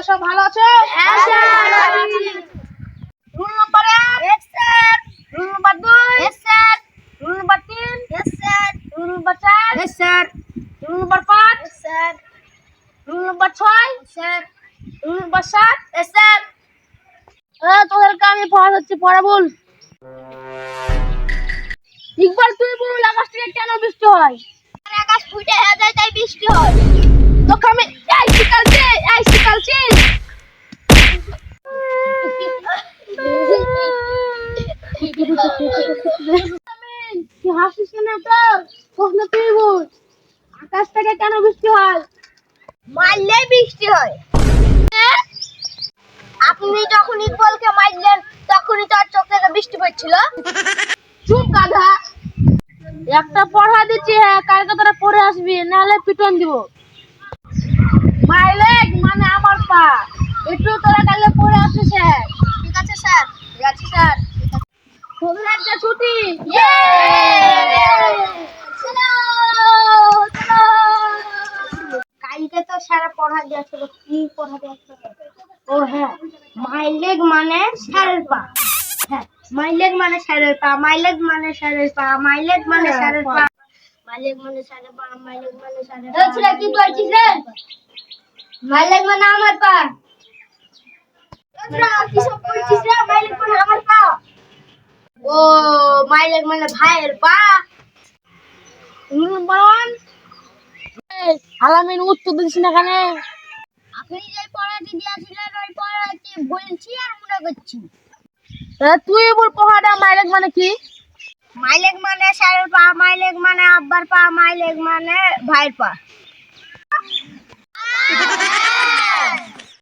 সব ভালো আছো? হ্যাঁ sir. Rule number 1, yes sir. Rule number 2, yes sir. Rule number 3, yes sir. Rule number 4, yes sir. Rule number 5, yes sir. Rule number 6, sir. Rule number 7। Yes sir. তোদেরকে আমি পড়াচ্ছি, পড়া বল। ইকবাল তুই বল, আকাশ থেকে কেন বৃষ্টি হয়? আকাশ ফুটে হয়ে যায় তাই বৃষ্টি হয়। তোকে আমি শিখাচ্ছি। কি হাসিস কেন? তোর প্রশ্ন তুই বল, আকাশ থেকে কেন বৃষ্টি হয়? মারলে বৃষ্টি হয়। আপনি যখন ইকবালকে মারলেন তখনই তার চোখ থেকে বৃষ্টি পড়ছিল। চুপ গাধা, একটা পড়া দিচ্ছি, হ্যাঁ কালকে তোরা পড়ে আসবি, নাহলে পিটন দিব। মাই লেগ মানে আমার পা, একটু তোরা কালকে পড়ে আসিস। হ্যাঁ ঠিক আছে স্যার। ঠিক আছে স্যার। তোদের একটা ছুটি। কালকে তো স্যার পড়া দিয়েছিল, কি পড়া দিয়েছিল? ও হ্যাঁ, মাই লেগ মানে স্যারের পা। হ্যাঁ, মাই লেগ মানে স্যারের পা, মাই লেগ মানে স্যারের পা, মাই লেগ মানে স্যারের পা, মাই লেগ মানে স্যারের পা, মাই লেগ মানে স্যারের পা। এই ছেলে কি বলছিস রে? মাই লেগ মানে আমার পা। তোরা কি সব বলছিস রে? মাই লেগ মানে আমার পা। ও মাই লেগ মানে ভাইয়ের পা। আলামিন উত্তর দিচ্ছি না কেন? আপনি যে পড়াটি দিয়েছিলেন ওই পড়াটি বলছি আর মনে করছি। তুই বল পড়াটা, মাই লেগ মানে কি? মাই লেগ মানে স্যারের পা, মাই লেগ মানে আব্বার পা, মাই লেগ মানে ভাইয়ের পা।